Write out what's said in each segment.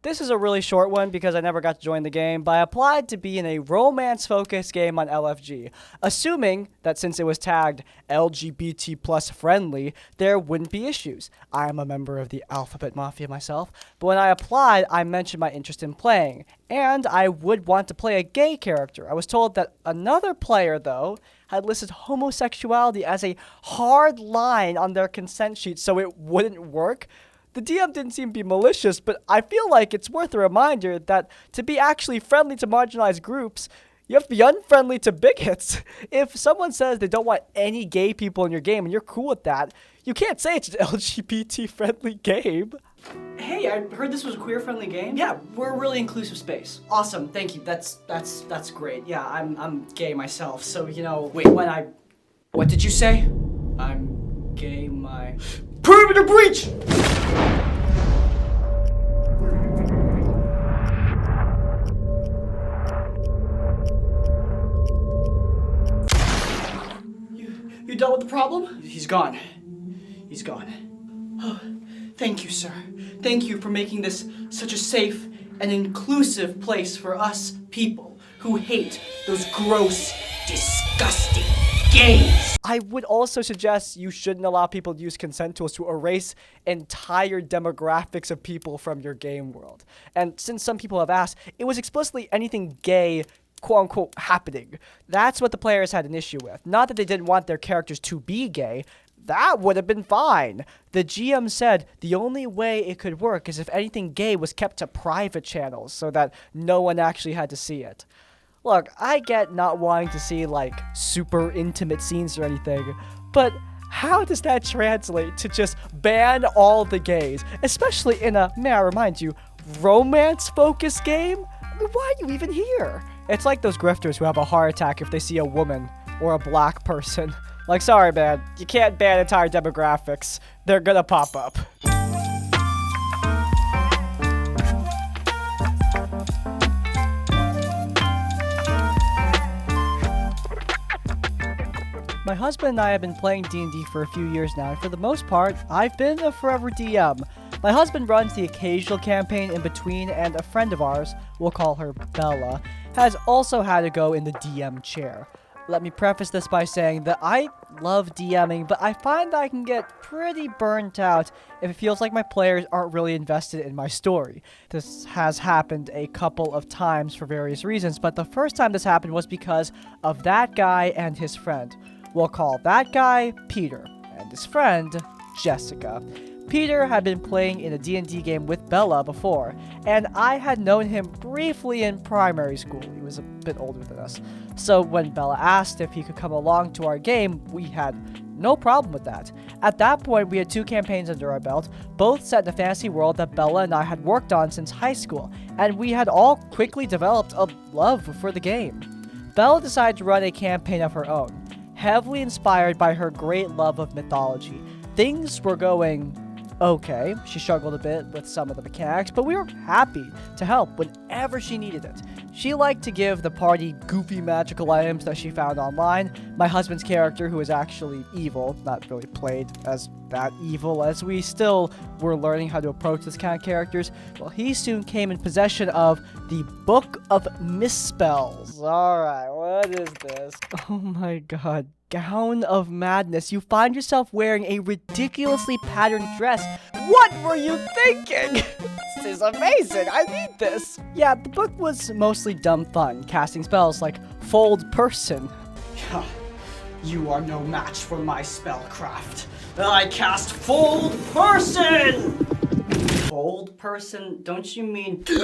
This is a really short one because I never got to join the game, but I applied to be in a romance-focused game on LFG, assuming that since it was tagged LGBT plus friendly, there wouldn't be issues. I am a member of the Alphabet Mafia myself, but when I applied, I mentioned my interest in playing, and I would want to play a gay character. I was told that another player, though, had listed homosexuality as a hard line on their consent sheet, so it wouldn't work. The DM didn't seem to be malicious, but I feel like it's worth a reminder that to be actually friendly to marginalized groups, you have to be unfriendly to bigots. If someone says they don't want any gay people in your game and you're cool with that, you can't say it's an LGBT-friendly game. Hey, I heard this was a queer-friendly game. Yeah, we're a really inclusive space. Awesome, thank you. That's great. Yeah, I'm gay myself, so you know. Wait, what did you say? I'm gay. Perimeter breach! You done with the problem? He's gone. He's gone. Oh, thank you, sir. Thank you for making this such a safe and inclusive place for us people who hate those gross, disgusting gays. I would also suggest you shouldn't allow people to use consent tools to erase entire demographics of people from your game world. And since some people have asked, it was explicitly anything gay, quote-unquote, happening. That's what the players had an issue with. Not that they didn't want their characters to be gay. That would have been fine. The GM said the only way it could work is if anything gay was kept to private channels so that no one actually had to see it. Look, I get not wanting to see, like, super intimate scenes or anything, but how does that translate to just ban all the gays, especially in a, may I remind you, romance-focused game? I mean, why are you even here? It's like those grifters who have a heart attack if they see a woman or a black person. Like, sorry, man, you can't ban entire demographics. They're gonna pop up. My husband and I have been playing D&D for a few years now, and for the most part, I've been a forever DM. My husband runs the occasional campaign in between, and a friend of ours, we'll call her Bella, has also had to go in the DM chair. Let me preface this by saying that I love DMing, but I find that I can get pretty burnt out if it feels like my players aren't really invested in my story. This has happened a couple of times for various reasons, but the first time this happened was because of that guy and his friend. We'll call that guy Peter, and his friend Jessica. Peter had been playing in a D&D game with Bella before, and I had known him briefly in primary school. He was a bit older than us. So when Bella asked if he could come along to our game, we had no problem with that. At that point, we had 2 campaigns under our belt, both set in a fantasy world that Bella and I had worked on since high school, and we had all quickly developed a love for the game. Bella decided to run a campaign of her own, heavily inspired by her great love of mythology. Things were going okay. She struggled a bit with some of the mechanics, but we were happy to help whenever she needed it. She liked to give the party goofy magical items that she found online. My husband's character, who is actually evil, not really played as that evil, as we still were learning how to approach this kind of characters, well, he soon came in possession of the Book of Misspells. Alright, what is this? Oh my god. Gown of Madness. You find yourself wearing a ridiculously patterned dress. What were you thinking? This is amazing. I need this. Yeah, the book was mostly dumb fun, casting spells like Fold Person. You are no match for my spellcraft. I cast Fold Person! Fold Person? Don't you mean... oh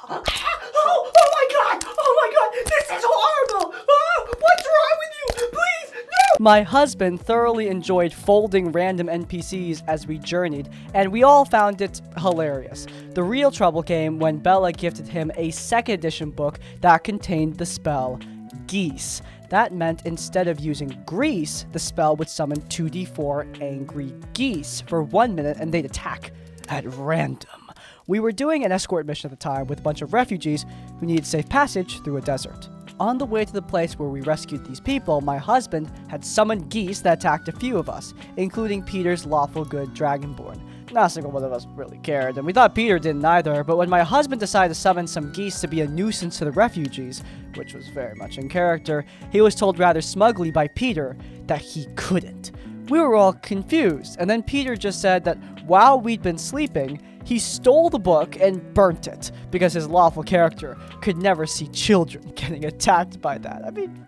my god! Oh my god! This is horrible! What's wrong with you? Please, no! My husband thoroughly enjoyed folding random NPCs as we journeyed, and we all found it hilarious. The real trouble came when Bella gifted him a 2nd edition book that contained the spell Geese. That meant instead of using grease, the spell would summon 2d4 angry geese for 1 minute, and they'd attack at random. We were doing an escort mission at the time with a bunch of refugees who needed safe passage through a desert. On the way to the place where we rescued these people, my husband had summoned geese that attacked a few of us, including Peter's lawful good dragonborn. Not a single one of us really cared, and we thought Peter didn't either, but when my husband decided to summon some geese to be a nuisance to the refugees, which was very much in character, he was told rather smugly by Peter that he couldn't. We were all confused, and then Peter just said that while we'd been sleeping, he stole the book and burnt it, because his lawful character could never see children getting attacked by that. I mean,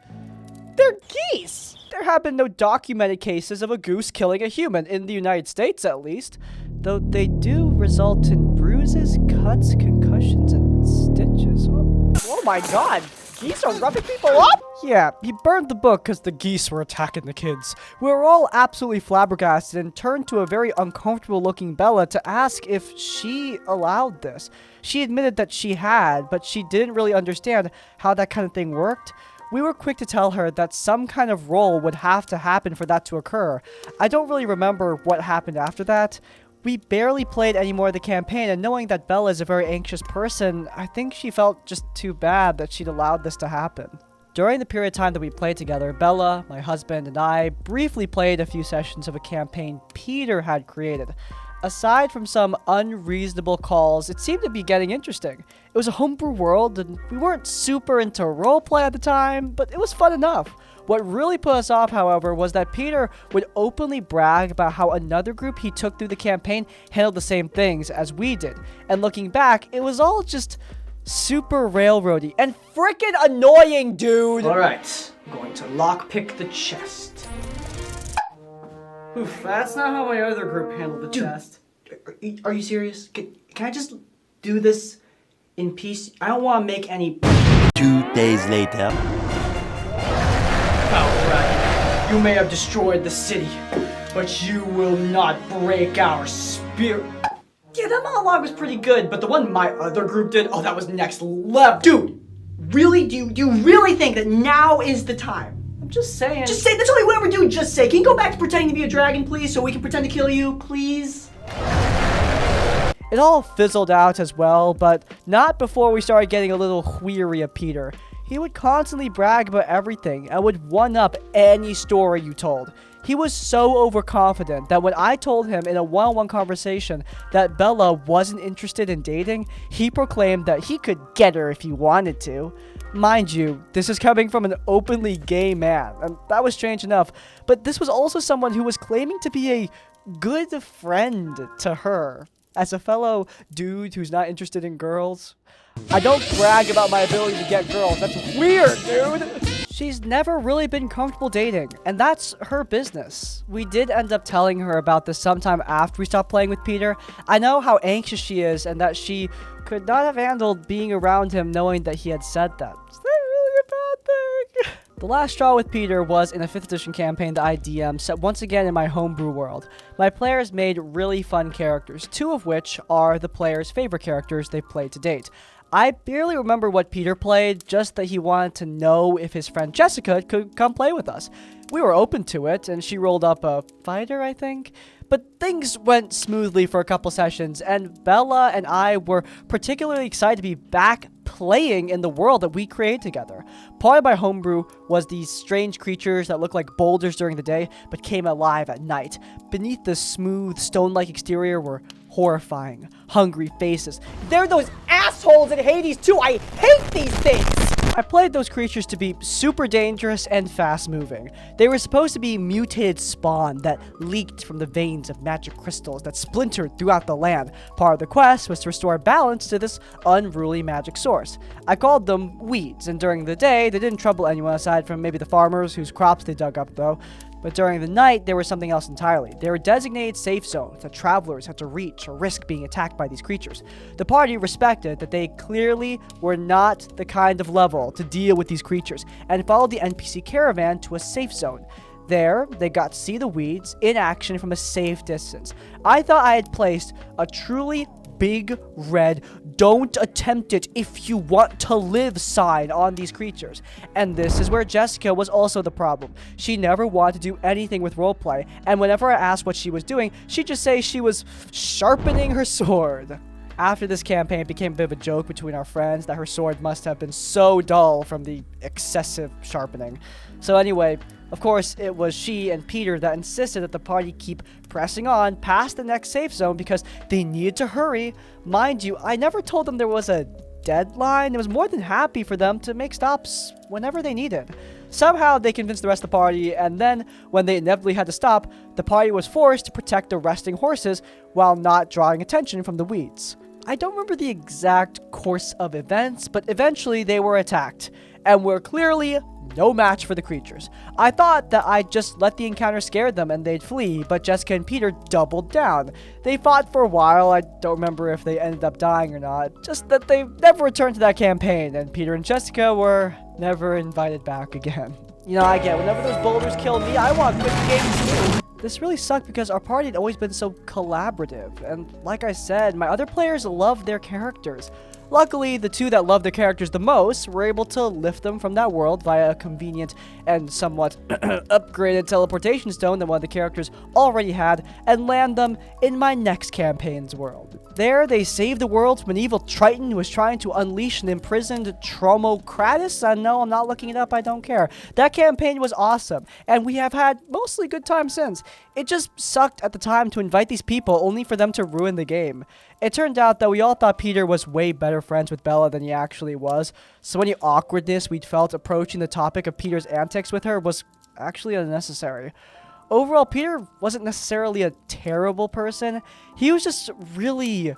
they're geese! There have been no documented cases of a goose killing a human, in the United States at least, though they do result in bruises, cuts, concussions, and stitches. Oh my god! Geese are roughing people up? Yeah, he burned the book because the geese were attacking the kids. We were all absolutely flabbergasted and turned to a very uncomfortable looking Bella to ask if she allowed this. She admitted that she had, but she didn't really understand how that kind of thing worked. We were quick to tell her that some kind of roll would have to happen for that to occur. I don't really remember what happened after that. We barely played any more of the campaign, and knowing that Bella is a very anxious person, I think she felt just too bad that she'd allowed this to happen. During the period of time that we played together, Bella, my husband, and I briefly played a few sessions of a campaign Peter had created. Aside from some unreasonable calls, it seemed to be getting interesting. It was a homebrew world, and we weren't super into roleplay at the time, but it was fun enough. What really put us off, however, was that Peter would openly brag about how another group he took through the campaign handled the same things as we did. And looking back, it was all just super railroady and freaking annoying, dude! Alright, I'm going to lockpick the chest. Oof, that's not how my other group handled the chest. Are you serious? Can I just do this in peace? I don't want to make any... 2 days later. Alright, you may have destroyed the city, but you will not break our spirit. Yeah, that monologue was pretty good, but the one my other group did, oh, that was next level. Dude, really? Do you really think that now is the time? I'm just saying. Just say, that's all you ever do, just say. Can you go back to pretending to be a dragon, please, so we can pretend to kill you, please? It all fizzled out as well, but not before we started getting a little weary of Peter. He would constantly brag about everything and would one-up any story you told. He was so overconfident that when I told him in a one-on-one conversation that Bella wasn't interested in dating, he proclaimed that he could get her if he wanted to. Mind you, this is coming from an openly gay man, and that was strange enough, but this was also someone who was claiming to be a good friend to her. As a fellow dude who's not interested in girls, I don't brag about my ability to get girls. That's weird, dude. She's never really been comfortable dating, and that's her business. We did end up telling her about this sometime after we stopped playing with Peter. I know how anxious she is and that she could not have handled being around him knowing that he had said that. Is that really a bad thing? The last straw with Peter was in a 5th edition campaign that I DM set once again in my homebrew world. My players made really fun characters, 2 of which are the players' favorite characters they've played to date. I barely remember what Peter played, just that he wanted to know if his friend Jessica could come play with us. We were open to it, and she rolled up a fighter, I think. But things went smoothly for a couple sessions, and Bella and I were particularly excited to be back playing in the world that we created together. Part of my homebrew was these strange creatures that looked like boulders during the day, but came alive at night. Beneath the smooth, stone-like exterior were horrifying, hungry faces. They're those assholes in Hades too! I hate these things! I played those creatures to be super dangerous and fast-moving. They were supposed to be mutated spawn that leaked from the veins of magic crystals that splintered throughout the land. Part of the quest was to restore balance to this unruly magic source. I called them weeds, and during the day, they didn't trouble anyone aside from maybe the farmers whose crops they dug up, though. But during the night, they were something else entirely. They were designated safe zones that travelers had to reach or risk being attacked by these creatures. The party respected that they clearly were not the kind of level to deal with these creatures, and followed the NPC caravan to a safe zone. There, they got to see the weeds in action from a safe distance. I thought I had placed a truly big red "Don't attempt it if you want to live" sign on these creatures. And this is where Jessica was also the problem. She never wanted to do anything with roleplay, and whenever I asked what she was doing, she'd just say she was sharpening her sword. After this campaign, it became a bit of a joke between our friends that her sword must have been so dull from the excessive sharpening. So anyway, Of course, it was she and Peter that insisted that the party keep pressing on past the next safe zone because they needed to hurry. Mind you, I never told them there was a deadline. I was more than happy for them to make stops whenever they needed. Somehow they convinced the rest of the party, and then when they inevitably had to stop, the party was forced to protect the resting horses while not drawing attention from the weeds. I don't remember the exact course of events, but eventually they were attacked, and were clearly no match for the creatures. I thought that I'd just let the encounter scare them and they'd flee, but Jessica and Peter doubled down. They fought for a while. I don't remember if they ended up dying or not, just that they never returned to that campaign, and Peter and Jessica were never invited back again. You know, I get, whenever those boulders kill me, I want quick games too. This really sucked because our party had always been so collaborative, and like I said, my other players loved their characters. Luckily, the two that loved their characters the most were able to lift them from that world via a convenient and somewhat upgraded teleportation stone that one of the characters already had, and land them in my next campaign's world. There, they saved the world from an evil Triton who was trying to unleash an imprisoned Tromocratus. No, I'm not looking it up, I don't care. That campaign was awesome, and we have had mostly good times since. It just sucked at the time to invite these people only for them to ruin the game. It turned out that we all thought Peter was way better friends with Bella than he actually was, so any awkwardness we'd felt approaching the topic of Peter's antics with her was actually unnecessary. Overall, Peter wasn't necessarily a terrible person. He was just really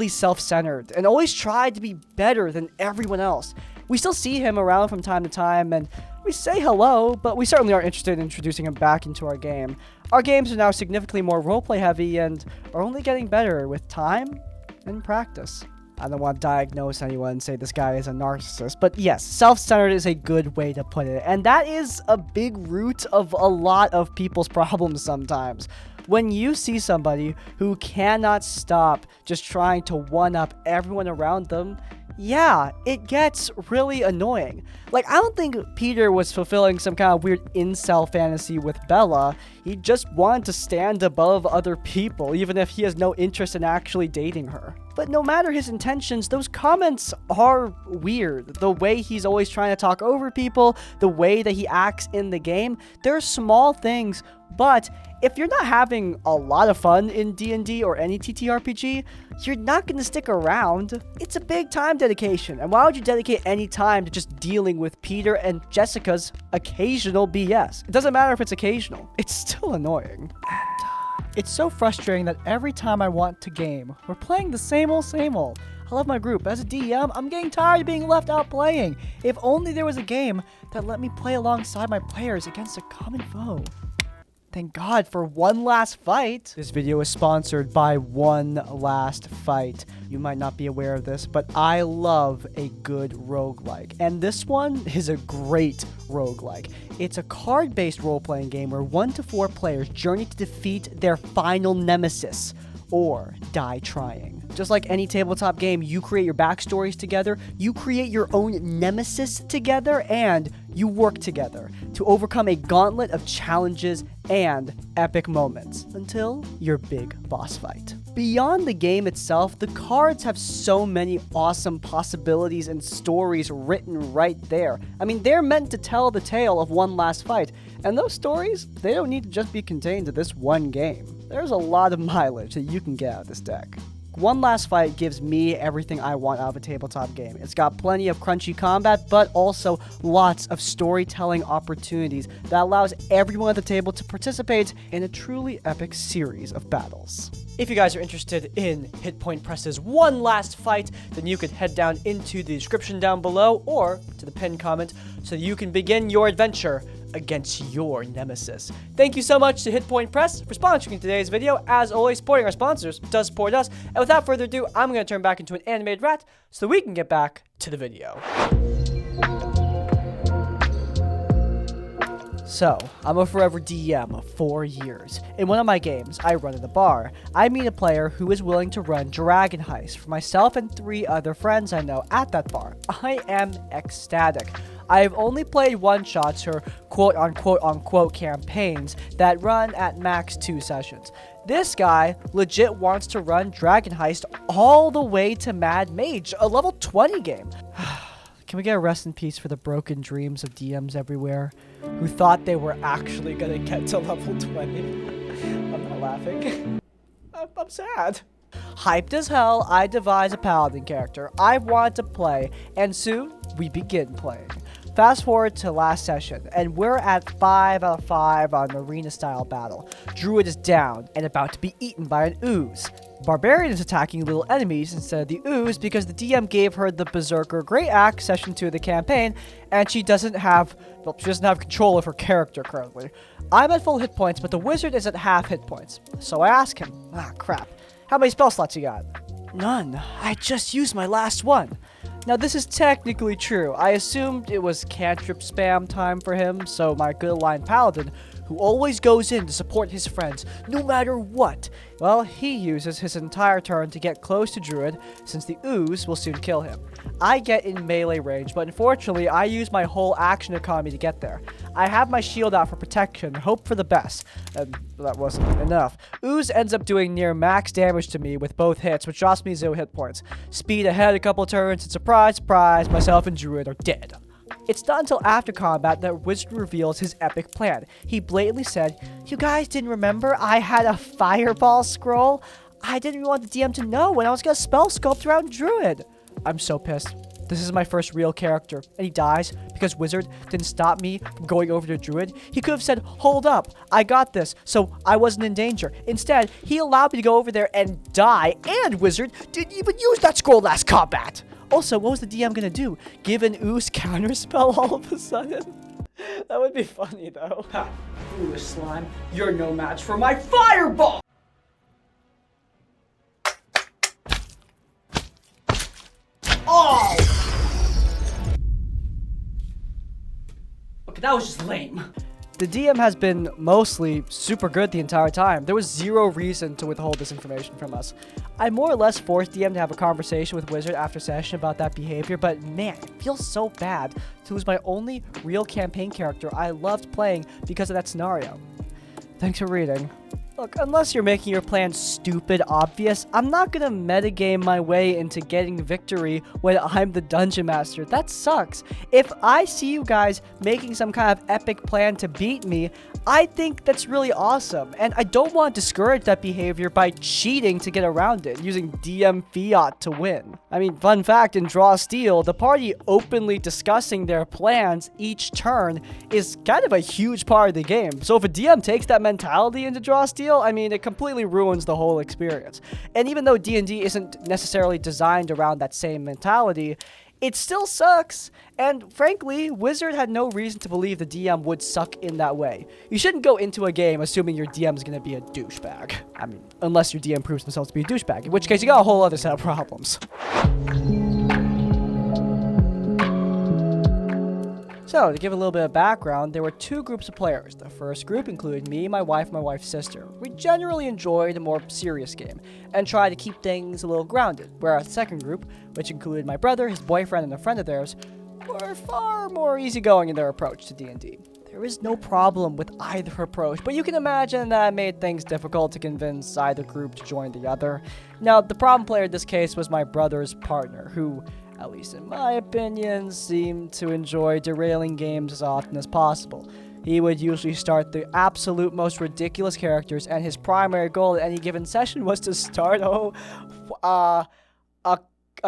self-centered and always tried to be better than everyone else. We still see him around from time to time, and we say hello, but we certainly aren't interested in introducing him back into our game. Our games are now significantly more roleplay heavy and are only getting better with time and practice. I don't want to diagnose anyone and say this guy is a narcissist, but yes, self-centered is a good way to put it, and that is a big root of a lot of people's problems sometimes. When you see somebody who cannot stop just trying to one-up everyone around them, yeah, it gets really annoying. Like, I don't think Peter was fulfilling some kind of weird incel fantasy with Bella. He just wanted to stand above other people, even if he has no interest in actually dating her. But no matter his intentions, those comments are weird. The way he's always trying to talk over people, the way that he acts in the game, they're small things, but if you're not having a lot of fun in D&D or any TTRPG, you're not going to stick around. It's a big time dedication, and why would you dedicate any time to just dealing with Peter and Jessica's occasional BS? It doesn't matter if it's occasional. It's still annoying. It's so frustrating that every time I want to game, we're playing the same old, same old. I love my group. As a DM, I'm getting tired of being left out playing. If only there was a game that let me play alongside my players against a common foe. Thank God for OneLastFight. This video is sponsored by OneLastFight. You might not be aware of this, but I love a good roguelike. And this one is a great roguelike. It's a card-based role-playing game where 1 to 4 players journey to defeat their final nemesis, or die trying. Just like any tabletop game, you create your backstories together, you create your own nemesis together, and you work together to overcome a gauntlet of challenges and epic moments until your big boss fight. Beyond the game itself, the cards have so many awesome possibilities and stories written right there. I mean, they're meant to tell the tale of one last fight, and those stories, they don't need to just be contained to this one game. There's a lot of mileage that you can get out of this deck. OneLastFight gives me everything I want out of a tabletop game. It's got plenty of crunchy combat, but also lots of storytelling opportunities that allows everyone at the table to participate in a truly epic series of battles. If you guys are interested in Hit Point Press's OneLastFight, then you could head down into the description down below or to the pinned comment so you can begin your adventure against your nemesis. Thank you so much to Hit Point Press for sponsoring today's video. As always, supporting our sponsors does support us. And without further ado, I'm going to turn back into an animated rat so we can get back to the video. So, I'm a forever DM 4 years. In one of my games, I run at a bar. I meet a player who is willing to run Dragon Heist for myself and 3 other friends I know at that bar. I am ecstatic. I have only played one-shots or quote-unquote campaigns that run at max 2 sessions. This guy legit wants to run Dragon Heist all the way to Mad Mage, a level 20 game. Can we get a rest in peace for the broken dreams of DMs everywhere who thought they were actually gonna get to level 20? I'm not laughing. I'm sad. Hyped as hell, I devise a paladin character I want to play, and soon we begin playing. Fast forward to last session, and we're at 5 out of 5 on an arena-style battle. Druid is down and about to be eaten by an ooze. Barbarian is attacking little enemies instead of the ooze because the DM gave her the Berserker Great Axe session 2 of the campaign, and she doesn't have control of her character currently. I'm at full hit points, but the wizard is at half hit points. So I ask him, crap, how many spell slots you got? None. I just used my last one. Now this is technically true. I assumed it was cantrip spam time for him, so my good aligned paladin, who always goes in to support his friends, no matter what, well, he uses his entire turn to get close to Druid, since the ooze will soon kill him. I get in melee range, but unfortunately, I use my whole action economy to get there. I have my shield out for protection, hope for the best, and that wasn't enough. Ooze ends up doing near max damage to me with both hits, which drops me 0 hit points. Speed ahead a couple turns, and surprise, surprise, myself and Druid are dead. It's not until after combat that Wizard reveals his epic plan. He blatantly said, "You guys didn't remember I had a fireball scroll? I didn't want the DM to know when I was gonna spell sculpt around Druid." I'm so pissed. This is my first real character, and he dies because Wizard didn't stop me from going over to Druid. He could have said, "Hold up, I got this," so I wasn't in danger. Instead, he allowed me to go over there and die, and Wizard didn't even use that scroll last combat. Also, what was the DM gonna do? Give an ooze counterspell all of a sudden? That would be funny, though. Ha, foolish slime. You're no match for my fireball! Oh! Okay, that was just lame. The DM has been mostly super good the entire time. There was 0 reason to withhold this information from us. I more or less forced DM to have a conversation with Wizard after session about that behavior, but man, it feels so bad to lose my only real campaign character I loved playing because of that scenario. Thanks for reading. Look, unless you're making your plan stupid obvious, I'm not gonna metagame my way into getting victory when I'm the dungeon master. That sucks. If I see you guys making some kind of epic plan to beat me, I think that's really awesome. And I don't want to discourage that behavior by cheating to get around it, using DM fiat to win. I mean, fun fact, in Draw Steel, the party openly discussing their plans each turn is kind of a huge part of the game. So if a DM takes that mentality into Draw Steel, I mean, it completely ruins the whole experience. And even though D&D isn't necessarily designed around that same mentality, it still sucks. And frankly, Wizard had no reason to believe the DM would suck in that way. You shouldn't go into a game assuming your DM is going to be a douchebag. I mean, unless your DM proves themselves to be a douchebag, in which case you got a whole other set of problems. So, to give a little bit of background, there were 2 groups of players. The first group included me, my wife, and my wife's sister. We generally enjoyed a more serious game, and tried to keep things a little grounded, whereas the second group, which included my brother, his boyfriend, and a friend of theirs, were far more easygoing in their approach to D&D. There is no problem with either approach, but you can imagine that made things difficult to convince either group to join the other. Now, the problem player in this case was my brother's partner, who, at least in my opinion, seemed to enjoy derailing games as often as possible. He would usually start the absolute most ridiculous characters, and his primary goal at any given session was to start a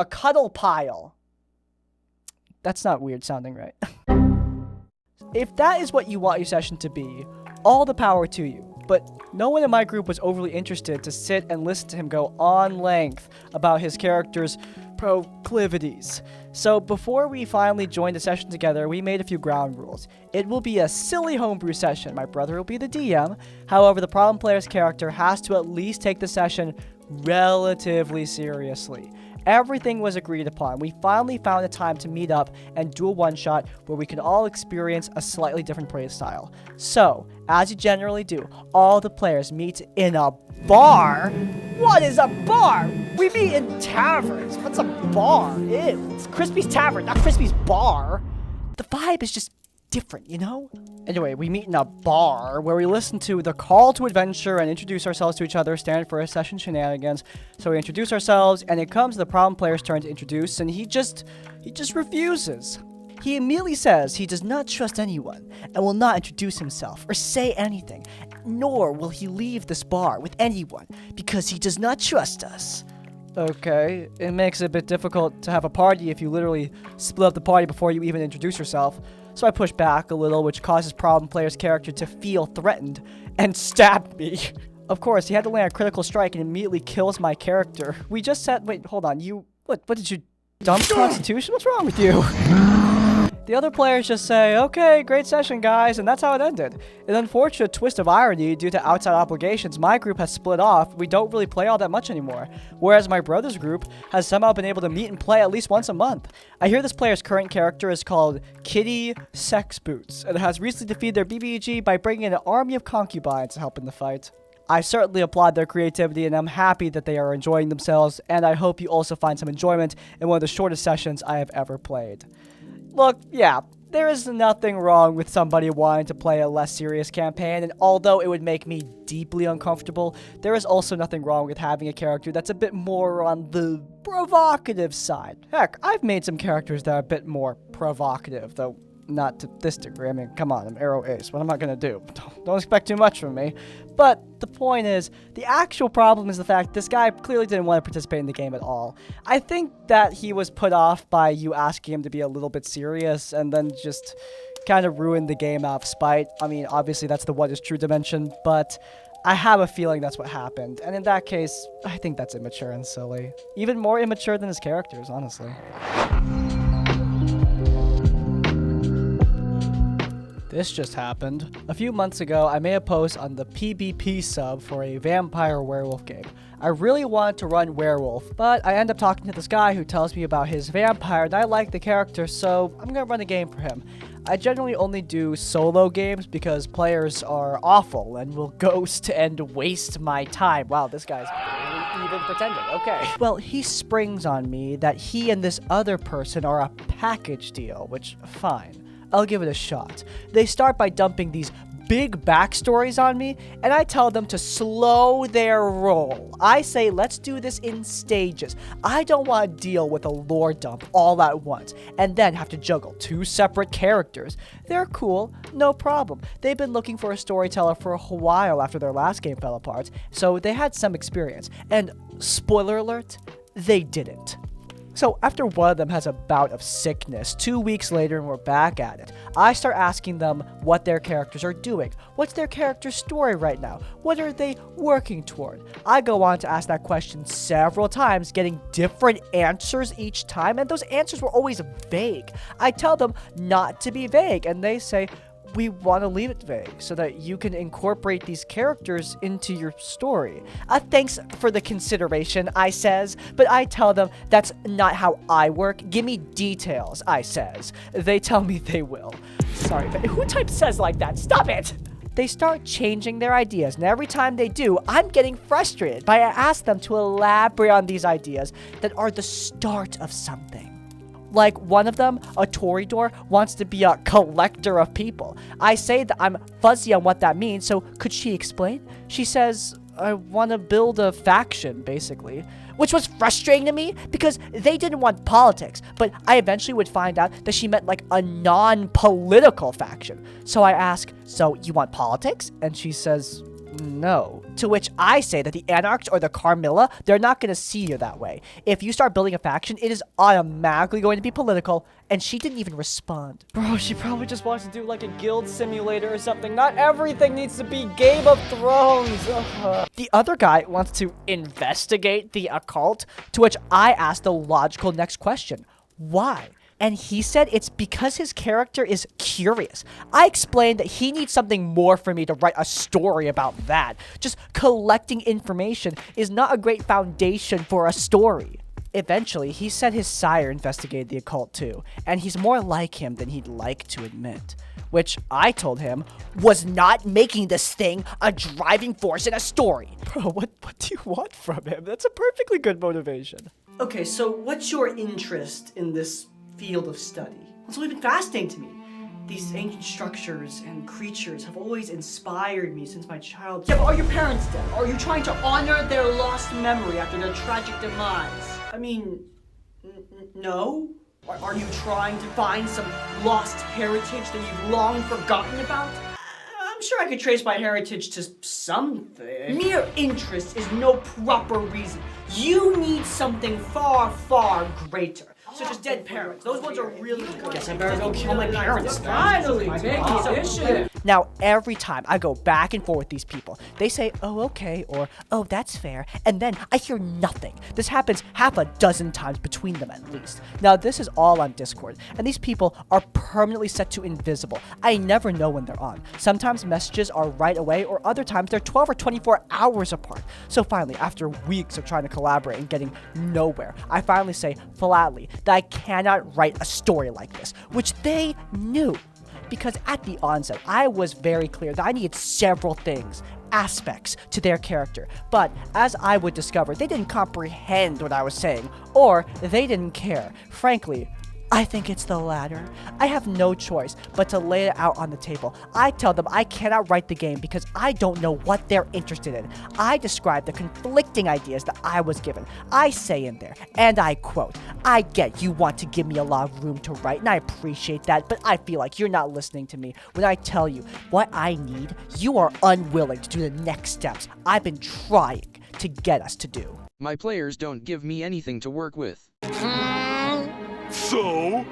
cuddle pile. That's not weird sounding, right? If that is what you want your session to be, all the power to you. But no one in my group was overly interested to sit and listen to him go on length about his character's proclivities. So before we finally joined the session together, we made a few ground rules. It will be a silly homebrew session. My brother will be the DM. However, the problem player's character has to at least take the session relatively seriously. Everything was agreed upon. We finally found a time to meet up and do a one-shot where we could all experience a slightly different play style. So, as you generally do, all the players meet in a bar. What is a bar? We meet in taverns. What's a bar? Ew, it's Crispy's Tavern, not Crispy's Bar. The vibe is just different, you know? Anyway, we meet in a bar where we listen to the call to adventure and introduce ourselves to each other, stand for a session shenanigans. So we introduce ourselves, and it comes to the problem player's turn to introduce, and he just refuses. He immediately says he does not trust anyone and will not introduce himself or say anything, nor will he leave this bar with anyone because he does not trust us. Okay, it makes it a bit difficult to have a party if you literally split up the party before you even introduce yourself. So I push back a little, which causes problem player's character to feel threatened and stab me. Of course, he had to land a critical strike and immediately kills my character. We just said, wait, hold on, what did you dump Constitution? What's wrong with you? The other players just say, okay, great session, guys, and that's how it ended. An unfortunate twist of irony, due to outside obligations, my group has split off. We don't really play all that much anymore, whereas my brother's group has somehow been able to meet and play at least once a month. I hear this player's current character is called Kitty Sex Boots, and has recently defeated their BBG by bringing in an army of concubines to help in the fight. I certainly applaud their creativity, and I'm happy that they are enjoying themselves, and I hope you also find some enjoyment in one of the shortest sessions I have ever played. Look, yeah, there is nothing wrong with somebody wanting to play a less serious campaign, and although it would make me deeply uncomfortable, there is also nothing wrong with having a character that's a bit more on the provocative side. Heck, I've made some characters that are a bit more provocative, though not to this degree. I mean, come on, I'm Arrow Ace. What am I gonna do? Don't expect too much from me. But the point is, the actual problem is the fact this guy clearly didn't want to participate in the game at all. I think that he was put off by you asking him to be a little bit serious, and then just kind of ruined the game out of spite. I mean, obviously that's the what is true dimension, but I have a feeling that's what happened. And in that case, I think that's immature and silly. Even more immature than his characters, honestly. This just happened. A few months ago, I made a post on the PvP sub for a vampire werewolf game. I really wanted to run werewolf, but I end up talking to this guy who tells me about his vampire, and I like the character, so I'm gonna run a game for him. I generally only do solo games because players are awful and will ghost and waste my time. Wow, this guy's barely even pretending. Okay. Well, he springs on me that he and this other person are a package deal, which, fine. I'll give it a shot. They start by dumping these big backstories on me, and I tell them to slow their roll. I say, let's do this in stages. I don't want to deal with a lore dump all at once, and then have to juggle two separate characters. They're cool, no problem. They've been looking for a storyteller for a while after their last game fell apart, so they had some experience. And spoiler alert, they didn't. So after one of them has a bout of sickness, 2 weeks later and we're back at it, I start asking them what their characters are doing. What's their character's story right now? What are they working toward? I go on to ask that question several times, getting different answers each time, and those answers were always vague. I tell them not to be vague, and they say, we want to leave it vague so that you can incorporate these characters into your story. Thanks for the consideration, I says, but I tell them that's not how I work. Give me details, I says. They tell me they will. Sorry, but who types says like that? Stop it! They start changing their ideas, and every time they do, I'm getting frustrated, but I ask them to elaborate on these ideas that are the start of something. Like one of them, a Toreador, wants to be a collector of people. I say that I'm fuzzy on what that means, so could she explain? She says, I want to build a faction, basically. Which was frustrating to me, because they didn't want politics, but I eventually would find out that she meant like a non-political faction. So I ask, so you want politics? And she says, no. To which I say that the Anarchs or the Carmilla, they're not going to see you that way. If you start building a faction, it is automatically going to be political, and she didn't even respond. Bro, she probably just wants to do like a guild simulator or something. Not everything needs to be Game of Thrones. The other guy wants to investigate the occult, to which I ask the logical next question. Why? And he said it's because his character is curious. I explained that he needs something more for me to write a story about that. Just collecting information is not a great foundation for a story. Eventually, he said his sire investigated the occult too, and he's more like him than he'd like to admit. Which I told him was not making this thing a driving force in a story. Bro, what do you want from him? That's a perfectly good motivation. Okay, so what's your interest in this field of study? It's always been fascinating to me. These ancient structures and creatures have always inspired me since my childhood. Yeah, but are your parents dead? Are you trying to honor their lost memory after their tragic demise? I mean, no? Are you trying to find some lost heritage that you've long forgotten about? I'm sure I could trace my heritage to something. Mere interest is no proper reason. You need something far, far greater. Such as dead parents. Those ones are really good. Guess I better go kill my parents. Finally, Now, every time I go back and forth with these people, they say, oh, okay, or, oh, that's fair, and then I hear nothing. This happens half a dozen times between them at least. Now, this is all on Discord, and these people are permanently set to invisible. I never know when they're on. Sometimes messages are right away, or other times they're 12 or 24 hours apart. So finally, after weeks of trying to collaborate and getting nowhere, I finally say flatly that I cannot write a story like this, which they knew. Because at the onset, I was very clear that I needed several things, aspects to their character. But as I would discover, they didn't comprehend what I was saying, or they didn't care. Frankly, I think it's the latter. I have no choice but to lay it out on the table. I tell them I cannot write the game because I don't know what they're interested in. I describe the conflicting ideas that I was given. I say in there, and I quote, I get you want to give me a lot of room to write, and I appreciate that, but I feel like you're not listening to me. When I tell you what I need, you are unwilling to do the next steps I've been trying to get us to do. My players don't give me anything to work with. So?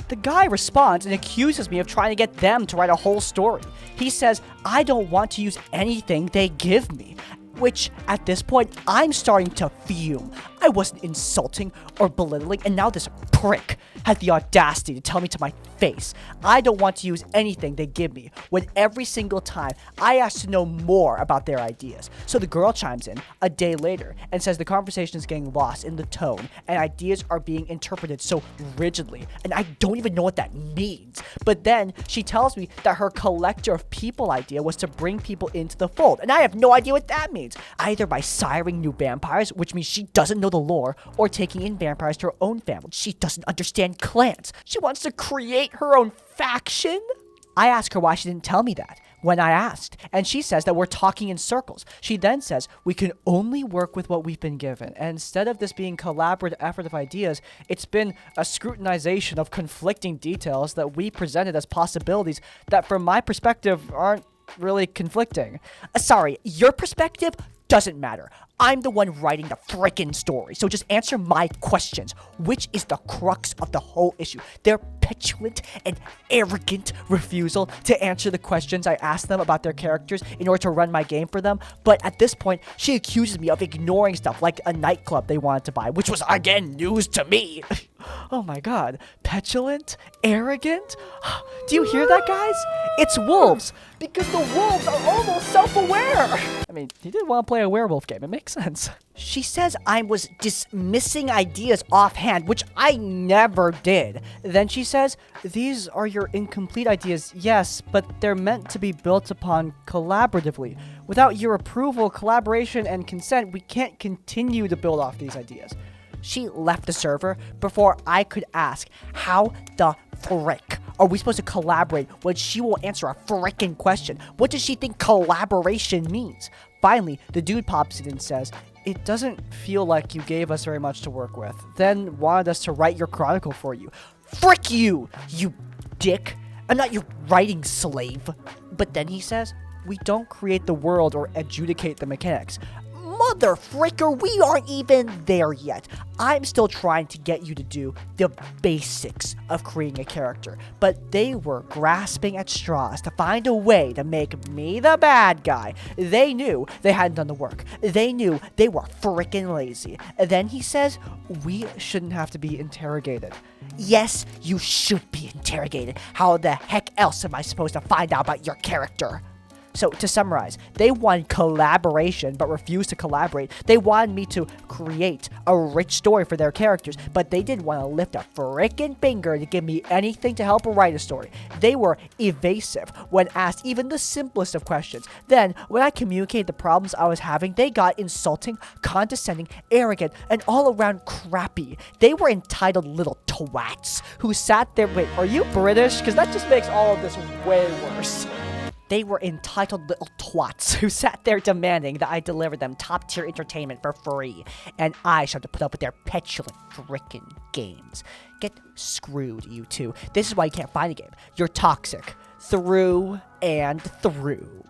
The guy responds and accuses me of trying to get them to write a whole story. He says, I don't want to use anything they give me. Which, at this point, I'm starting to fume. I wasn't insulting or belittling, and now this prick had the audacity to tell me to my face I don't want to use anything they give me, when every single time I ask to know more about their ideas. So the girl chimes in a day later and says the conversation is getting lost in the tone and ideas are being interpreted so rigidly, and I don't even know what that means. But then she tells me that her collector of people idea was to bring people into the fold, and I have no idea what that means. Either by siring new vampires, which means she doesn't know the lore, or taking in vampires to her own family. She doesn't understand clans. She wants to create her own faction? I ask her why she didn't tell me that when I asked, and she says that we're talking in circles. She then says we can only work with what we've been given, and instead of this being collaborative effort of ideas, it's been a scrutinization of conflicting details that we presented as possibilities that from my perspective aren't really conflicting. Sorry, your perspective doesn't matter. I'm the one writing the frickin' story, so just answer my questions, which is the crux of the whole issue. Their petulant and arrogant refusal to answer the questions I asked them about their characters in order to run my game for them. But at this point, she accuses me of ignoring stuff like a nightclub they wanted to buy, which was, again, news to me. Oh my god. Petulant? Arrogant? Do you hear that, guys? It's wolves! Because the wolves are almost self-aware! I mean, he did want to play a werewolf game. It makes sense. She says I was dismissing ideas offhand, which I never did. Then she says, these are your incomplete ideas, yes, but they're meant to be built upon collaboratively. Without your approval, collaboration, and consent, we can't continue to build off these ideas. She left the server before I could ask, how the frick are we supposed to collaborate when she won't answer a frickin' question? What does she think collaboration means? Finally, the dude pops in and says, it doesn't feel like you gave us very much to work with, then wanted us to write your chronicle for you. Frick you, you dick! I'm not your writing slave. But then he says, we don't create the world or adjudicate the mechanics. Mother fricker, we aren't even there yet. I'm still trying to get you to do the basics of creating a character, but they were grasping at straws to find a way to make me the bad guy. They knew they hadn't done the work. They knew they were freaking lazy. And then he says, we shouldn't have to be interrogated. Yes, you should be interrogated. How the heck else am I supposed to find out about your character? So to summarize, they wanted collaboration but refused to collaborate. They wanted me to create a rich story for their characters, but they didn't want to lift a frickin' finger to give me anything to help write a story. They were evasive when asked even the simplest of questions. Then, when I communicated the problems I was having, they got insulting, condescending, arrogant, and all around crappy. They were entitled little twats who sat there. Wait, are you British? Because that just makes all of this way worse. They were entitled little twats who sat there demanding that I deliver them top-tier entertainment for free, and I should have to put up with their petulant frickin' games. Get screwed, you two. This is why you can't find a game. You're toxic. Through and through.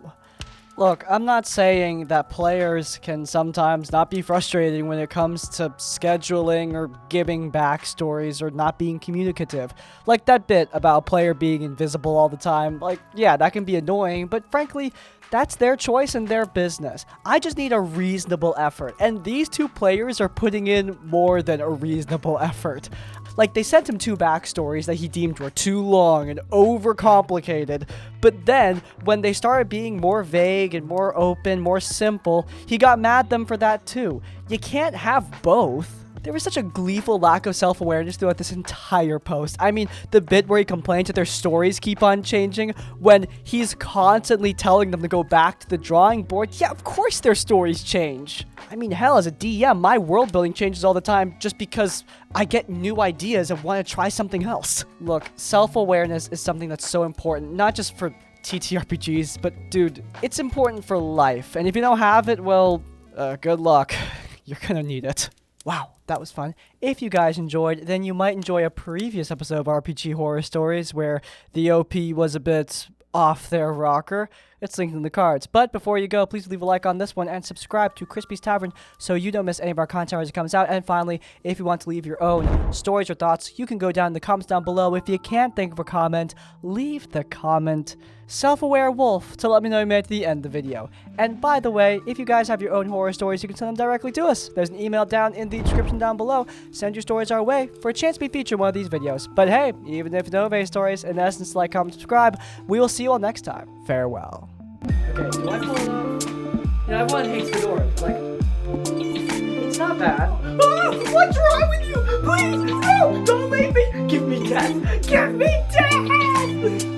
Look, I'm not saying that players can sometimes not be frustrating when it comes to scheduling or giving backstories or not being communicative. Like that bit about a player being invisible all the time. Like, yeah, that can be annoying, but frankly, that's their choice and their business. I just need a reasonable effort, and these two players are putting in more than a reasonable effort. Like, they sent him 2 backstories that he deemed were too long and overcomplicated, but then, when they started being more vague and more open, more simple, he got mad at them for that too. You can't have both. There was such a gleeful lack of self-awareness throughout this entire post. I mean, the bit where he complains that their stories keep on changing when he's constantly telling them to go back to the drawing board. Yeah, of course their stories change. I mean, hell, as a DM, my world building changes all the time just because I get new ideas and want to try something else. Look, self-awareness is something that's so important, not just for TTRPGs, but dude, it's important for life. And if you don't have it, well, good luck. You're gonna need it. Wow, that was fun. If you guys enjoyed, then you might enjoy a previous episode of RPG Horror Stories where the OP was a bit off their rocker. It's linked in the cards. But before you go, please leave a like on this one and subscribe to Crispy's Tavern so you don't miss any of our content as it comes out. And finally, if you want to leave your own stories or thoughts, you can go down in the comments down below. If you can't think of a comment, leave the comment Self-Aware Wolf to let me know you made it to the end of the video. And by the way, if you guys have your own horror stories, you can send them directly to us. There's an email down in the description down below. Send your stories our way for a chance to be featured in one of these videos. But hey, even if you don't have any stories, in essence, like, comment, subscribe. We will see you all next time. Farewell. Okay, do I pull it off? You know, everyone hates fedoras. Like, it's not bad. Ah, what's wrong with you? Please, no, don't leave me. Give me death. Give me death.